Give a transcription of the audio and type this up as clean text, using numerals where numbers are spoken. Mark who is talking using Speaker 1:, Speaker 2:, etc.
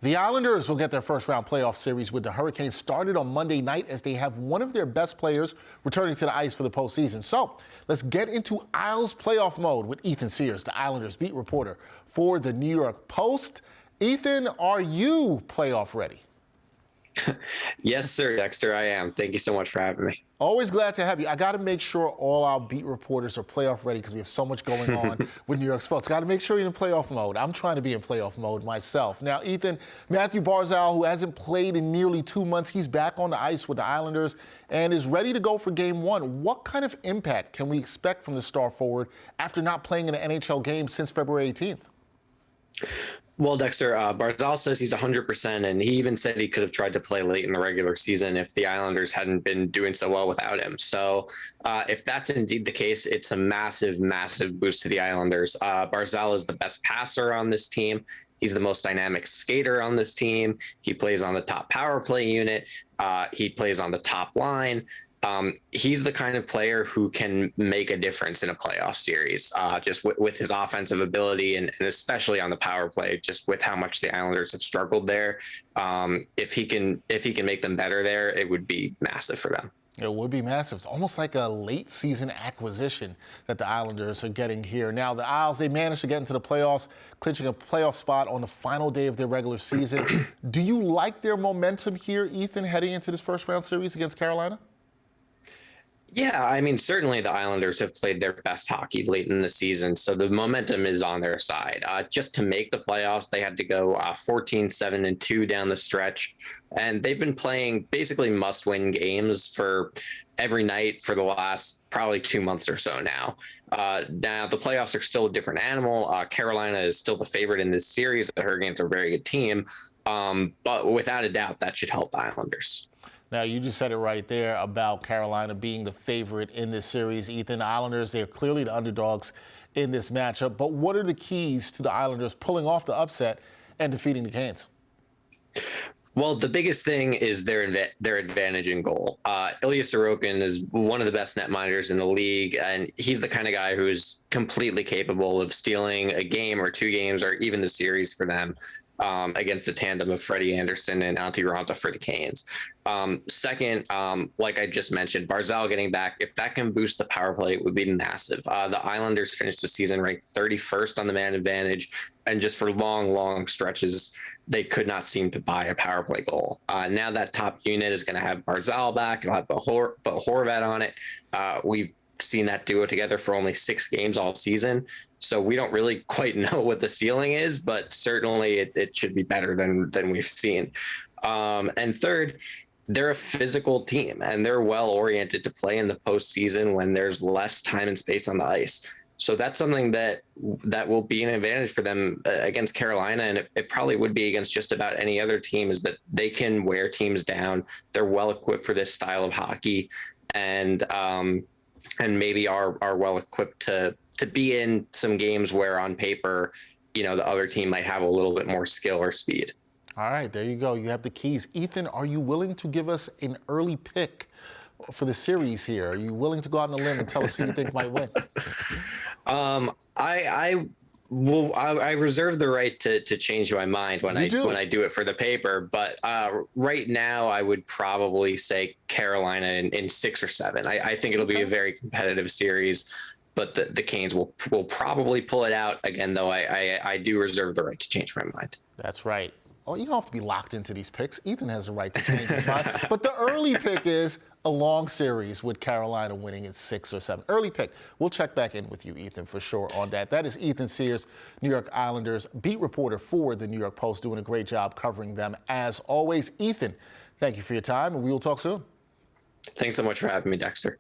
Speaker 1: The Islanders will get their first-round playoff series with the Hurricanes started on Monday night as they have one of their best players returning to the ice for the postseason. So let's get into Isles playoff mode with Ethan Sears, the Islanders beat reporter for the New York Post. Ethan, are you playoff ready?
Speaker 2: Yes, sir, Dexter, I am. Thank you so much for having me.
Speaker 1: Always glad to have you. I got to make sure all our beat reporters are playoff ready because we have so much going on with New York sports. Got to make sure you're in playoff mode. I'm trying to be in playoff mode myself. Now, Ethan, Matt Barzal, who hasn't played in nearly 2 months, he's back on the ice with the Islanders and is ready to go for Game 1. What kind of impact can we expect from the star forward after not playing in an NHL game since February 18th?
Speaker 2: Well, Dexter, Barzal says he's 100%, and he even said he could have tried to play late in the regular season if the Islanders hadn't been doing so well without him. So if that's indeed the case, it's a massive, massive boost to the Islanders. Barzal is the best passer on this team. He's the most dynamic skater on this team. He plays on the top power play unit. He plays on the top line. He's the kind of player who can make a difference in a playoff series, just with his offensive ability and especially on the power play, just with how much the Islanders have struggled there. If he can make them better there, it would be massive for them.
Speaker 1: It would be massive. It's almost like a late season acquisition that the Islanders are getting here. Now, the Isles, they managed to get into the playoffs, clinching a playoff spot on the final day of their regular season. Do you like their momentum here, Ethan, heading into this first round series against Carolina?
Speaker 2: Yeah, I mean, certainly the Islanders have played their best hockey late in the season, so the momentum is on their side. Just to make the playoffs, they had to go 14-7-2 down the stretch, and they've been playing basically must-win games for every night for the last probably 2 months or so now. Now, the playoffs are still a different animal. Carolina is still the favorite in this series. The Hurricanes are a very good team, but without a doubt, that should help the Islanders.
Speaker 1: Now, you just said it right there about Carolina being the favorite in this series. Ethan, the Islanders, they're clearly the underdogs in this matchup. But what are the keys to the Islanders pulling off the upset and defeating the Canes?
Speaker 2: Well, the biggest thing is their advantage in goal. Ilya Sorokin is one of the best netminders in the league, and he's the kind of guy who's completely capable of stealing a game or 2 games or even the series for them. Against the tandem of Freddie Anderson and Antti Raanta for the Canes. Second, like I just mentioned, Barzal getting back, if that can boost the power play, it would be massive. The Islanders finished the season ranked 31st on the man advantage, and just for long, long stretches, they could not seem to buy a power play goal. Now that top unit is going to have Barzal back, it'll have Horvat on it. We've seen that duo together for only 6 games all season. So we don't really quite know what the ceiling is, but certainly it should be better than we've seen. And third, they're a physical team, and they're well-oriented to play in the postseason when there's less time and space on the ice. So that's something that will be an advantage for them against Carolina, and it probably would be against just about any other team, is that they can wear teams down. They're well-equipped for this style of hockey, and maybe are well-equipped to be in some games where on paper, the other team might have a little bit more skill or speed.
Speaker 1: All right, there you go. You have the keys. Ethan, are you willing to give us an early pick for the series here? Are you willing to go out on a limb and tell us who you think might win?
Speaker 2: I reserve the right to change my mind when I do it for the paper. But right now, I would probably say Carolina in 6 or 7. I think it'll be a very competitive series. But the Canes will probably pull it out. Again, though, I do reserve the right to change my mind.
Speaker 1: That's right. Oh, you don't have to be locked into these picks. Ethan has the right to change his mind. But the early pick is a long series with Carolina winning in 6 or 7. Early pick. We'll check back in with you, Ethan, for sure on that. That is Ethan Sears, New York Islanders beat reporter for the New York Post, doing a great job covering them as always. Ethan, thank you for your time, and we will talk soon.
Speaker 2: Thanks so much for having me, Dexter.